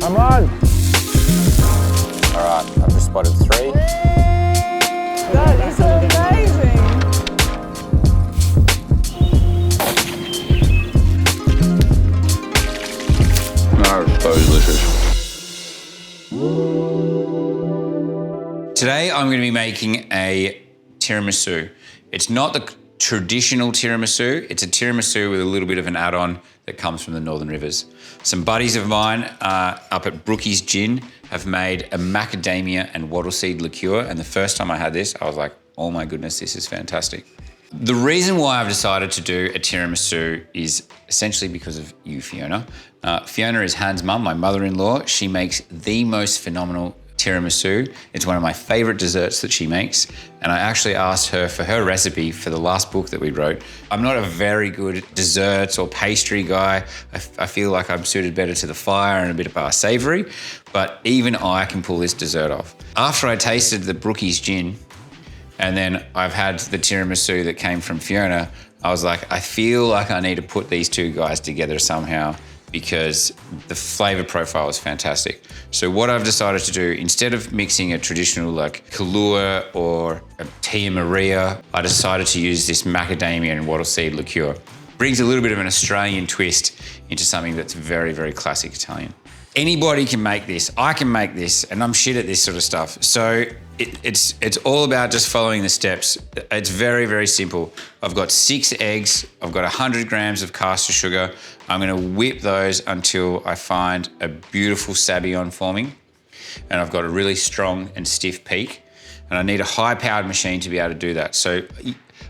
I'm on. All right, I've just spotted 3. That is amazing. No, it's so delicious. Today I'm going to be making a tiramisu. It's not the traditional tiramisu, it's a tiramisu with a little bit of an add-on that comes from the Northern Rivers. Some buddies of mine up at Brookie's Gin have made a macadamia and wattle seed liqueur, and the first time I had this, I was like, oh my goodness, this is fantastic. The reason why I've decided to do a tiramisu is essentially because of you, Fiona. Fiona is Hans' mum, my mother-in-law. She makes the most phenomenal tiramisu. It's one of my favorite desserts that she makes. And I actually asked her for her recipe for the last book that we wrote. I'm not a very good desserts or pastry guy. I feel like I'm suited better to the fire and a bit of our savory, but even I can pull this dessert off. After I tasted the Brookie's Gin, and then I've had the tiramisu that came from Fiona, I was like, I feel like I need to put these two guys together somehow because the flavor profile is fantastic. So what I've decided to do, instead of mixing a traditional like Kahlua or a Tia Maria, I decided to use this macadamia and wattle seed liqueur. Brings a little bit of an Australian twist into something that's very, very classic Italian. Anybody can make this. I can make this, and I'm shit at this sort of stuff. So it's all about just following the steps. It's very, very simple. I've got 6 eggs. I've got 100 grams of caster sugar. I'm gonna whip those until I find a beautiful sabayon forming. And I've got a really strong and stiff peak. And I need a high-powered machine to be able to do that. So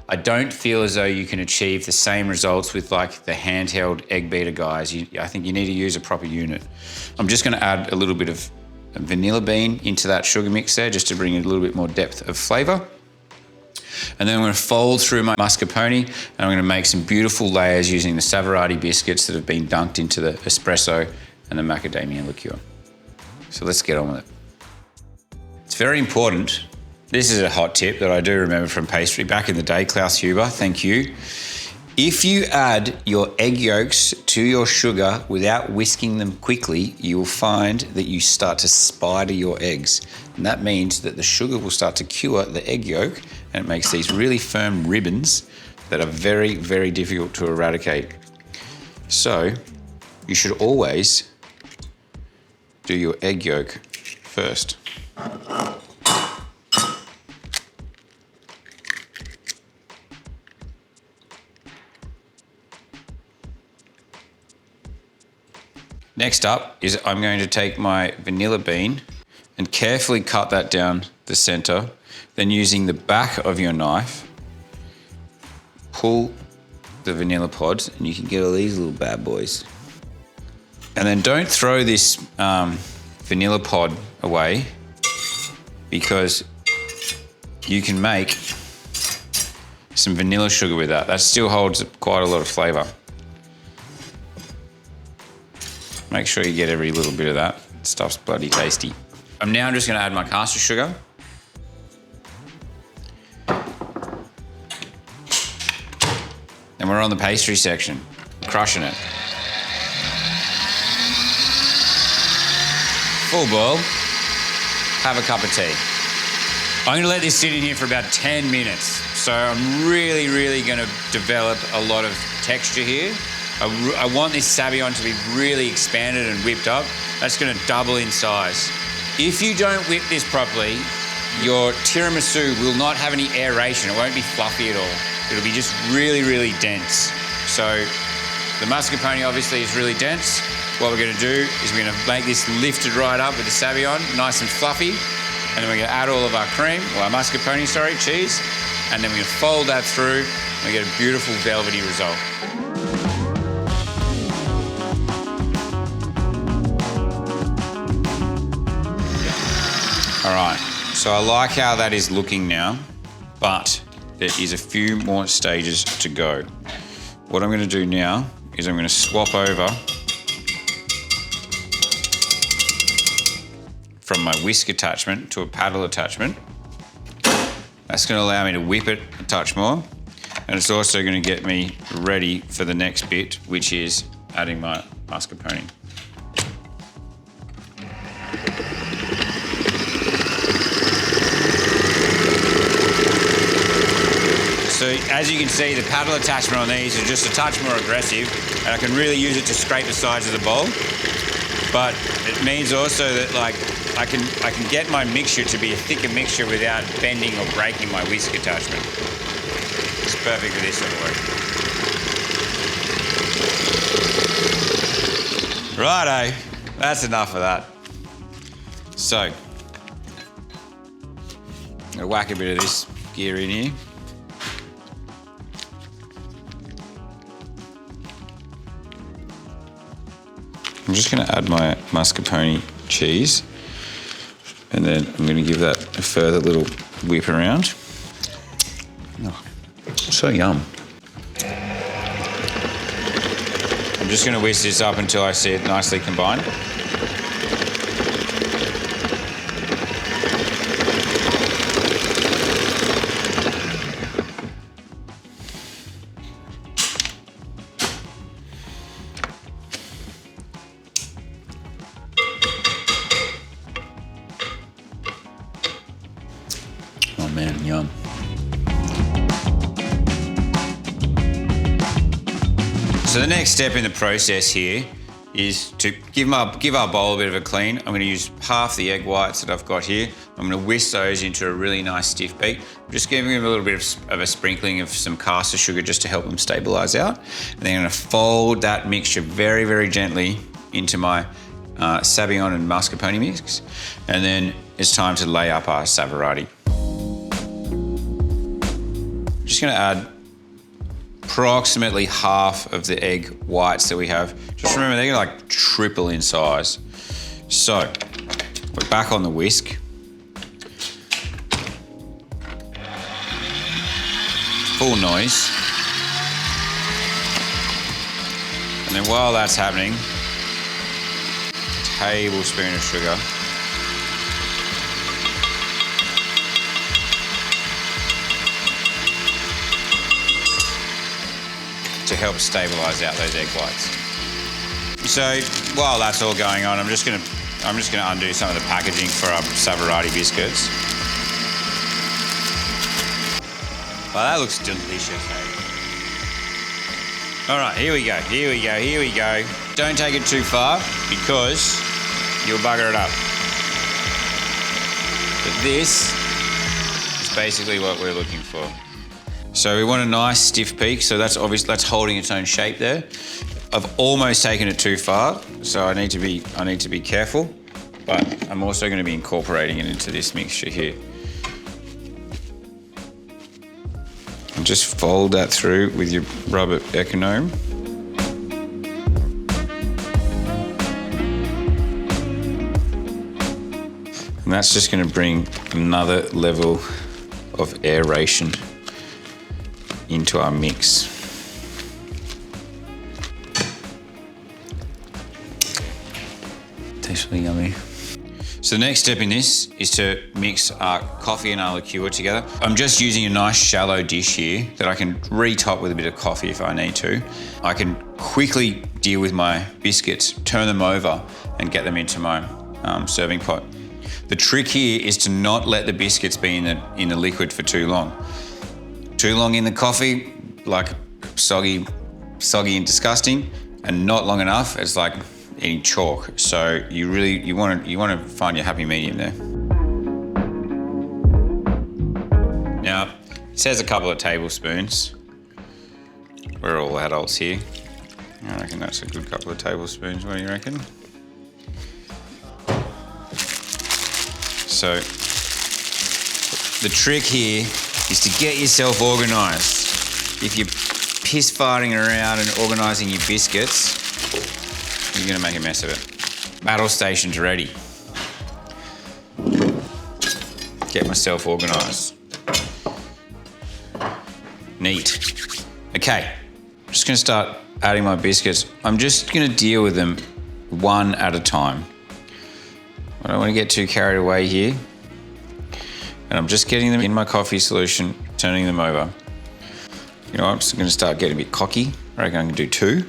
I don't feel as though you can achieve the same results with like the handheld egg beater guys. I think you need to use a proper unit. I'm just gonna add a little bit of vanilla bean into that sugar mix there just to bring in a little bit more depth of flavor. And then I'm gonna fold through my mascarpone and I'm gonna make some beautiful layers using the Savoiardi biscuits that have been dunked into the espresso and the macadamia liqueur. So let's get on with it. It's very important. This is a hot tip that I do remember from pastry back in the day, Klaus Huber, thank you. If you add your egg yolks to your sugar without whisking them quickly, you will find that you start to spider your eggs. And that means that the sugar will start to cure the egg yolk and it makes these really firm ribbons that are very, very difficult to eradicate. So you should always do your egg yolk first. Next up is I'm going to take my vanilla bean and carefully cut that down the center. Then using the back of your knife, pull the vanilla pods and you can get all these little bad boys. And then don't throw this vanilla pod away because you can make some vanilla sugar with that. That still holds quite a lot of flavor. Make sure you get every little bit of that. Stuff's bloody tasty. I'm now just gonna add my caster sugar. And we're on the pastry section, crushing it. Full boil, have a cup of tea. I'm gonna let this sit in here for about 10 minutes. So I'm really, really gonna develop a lot of texture here. I want this sabayon to be really expanded and whipped up. That's gonna double in size. If you don't whip this properly, your tiramisu will not have any aeration. It won't be fluffy at all. It'll be just really, really dense. So the mascarpone obviously is really dense. What we're gonna do is we're gonna make this lifted right up with the sabayon, nice and fluffy. And then we're gonna add all of our cream, or our mascarpone, sorry, cheese. And then we're gonna fold that through and we get a beautiful velvety result. All right, so I like how that is looking now, but there is a few more stages to go. What I'm gonna do now is I'm gonna swap over from my whisk attachment to a paddle attachment. That's gonna allow me to whip it a touch more, and it's also gonna get me ready for the next bit, which is adding my mascarpone. So as you can see, the paddle attachment on these is just a touch more aggressive, and I can really use it to scrape the sides of the bowl. But it means also that like I can get my mixture to be a thicker mixture without bending or breaking my whisk attachment. It's perfect for this sort of work. Righto, that's enough of that. So, I'm gonna whack a bit of this gear in here. I'm just going to add my mascarpone cheese, and then I'm going to give that a further little whip around. Oh, so yum. I'm just going to whisk this up until I see it nicely combined. Oh man, yum. So the next step in the process here is to give our bowl a bit of a clean. I'm going to use half the egg whites that I've got here. I'm going to whisk those into a really nice stiff beat. I'm just giving them a little bit of a sprinkling of some caster sugar just to help them stabilize out. And then I'm going to fold that mixture very, very gently into my Sauvignon and mascarpone mix. And then it's time to lay up our Savoiardi. Just going to add approximately half of the egg whites that we have. Just remember, they're going to like triple in size. So we're back on the whisk. Full noise. And then while that's happening, a tablespoon of sugar. To help stabilize out those egg whites. So while that's all going on, I'm just gonna undo some of the packaging for our Savoiardi biscuits. Well, that looks delicious, eh? All right, here we go. Don't take it too far because you'll bugger it up. But this is basically what we're looking for. So we want a nice stiff peak, so that's holding its own shape there. I've almost taken it too far, so I need to be careful, but I'm also going to be incorporating it into this mixture here. And just fold that through with your rubber econome. And that's just going to bring another level of aeration into our mix. Tastes really yummy. So the next step in this is to mix our coffee and our liqueur together. I'm just using a nice shallow dish here that I can re-top with a bit of coffee if I need to. I can quickly deal with my biscuits, turn them over and get them into my serving pot. The trick here is to not let the biscuits be in the liquid for too long. Too long in the coffee, like soggy and disgusting, and not long enough, it's like eating chalk. So you want to find your happy medium there. Now, it says a couple of tablespoons. We're all adults here. I reckon that's a good couple of tablespoons. What do you reckon? So the trick here is to get yourself organised. If you're piss farting around and organising your biscuits, you're going to make a mess of it. Battle station's ready. Get myself organised. Neat. Okay, I'm just going to start adding my biscuits. I'm just going to deal with them one at a time. I don't want to get too carried away here. And I'm just getting them in my coffee solution, turning them over. You know, I'm just going to start getting a bit cocky. I reckon I can do 2.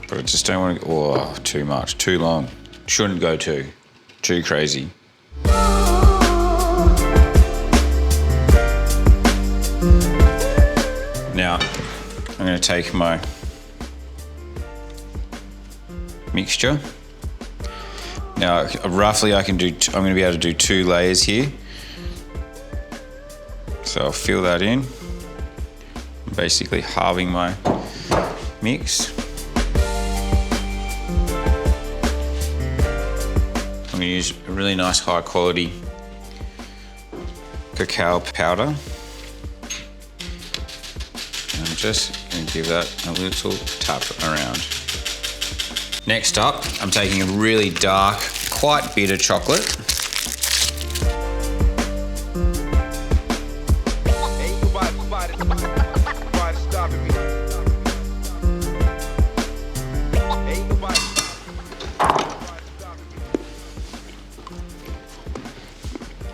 But I just don't want to go, too much, too long. Shouldn't go too crazy. I'm going to take my mixture. Now, roughly I'm going to be able to do 2 layers here. So I'll fill that in. I'm basically halving my mix. I'm going to use a really nice high quality cacao powder. And I'm just going to give that a little tap around. Next up, I'm taking a really dark, quite bitter chocolate.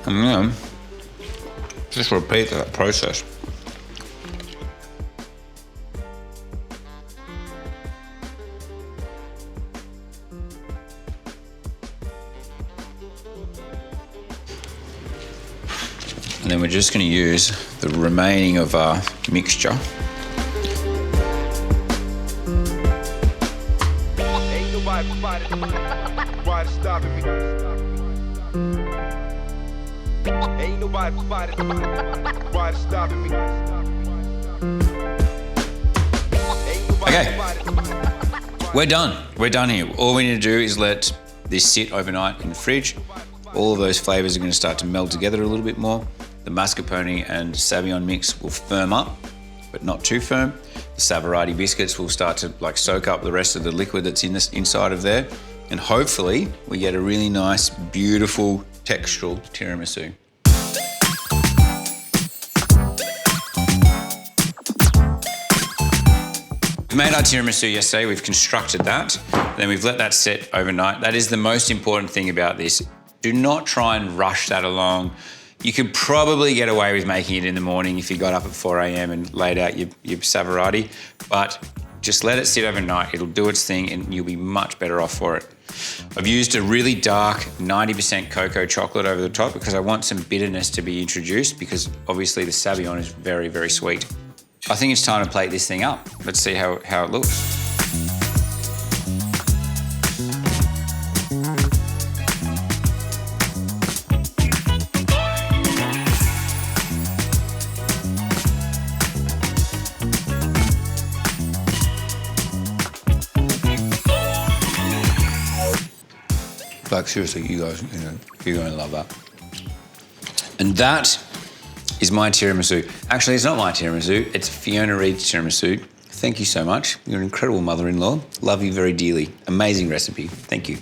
And then just repeat that process. And then we're just going to use the remaining of our mixture. Okay, we're done. We're done here. All we need to do is let this sit overnight in the fridge. All of those flavors are going to start to meld together a little bit more. The mascarpone and Sauvignon mix will firm up, but not too firm. The Savoiardi biscuits will start to like soak up the rest of the liquid that's in this inside of there. And hopefully we get a really nice, beautiful textural tiramisu. We made our tiramisu yesterday, we've constructed that, then we've let that sit overnight. That is the most important thing about this. Do not try and rush that along. You could probably get away with making it in the morning if you got up at 4 a.m. and laid out your Savoiardi, but just let it sit overnight. It'll do its thing and you'll be much better off for it. I've used a really dark 90% cocoa chocolate over the top because I want some bitterness to be introduced because obviously the Sauvignon is very, very sweet. I think it's time to plate this thing up. Let's see how it looks. Like seriously, you guys, you're going to love that. And that is my tiramisu. Actually, it's not my tiramisu, it's Fiona Reed's tiramisu. Thank you so much. You're an incredible mother-in-law. Love you very dearly. Amazing recipe. Thank you.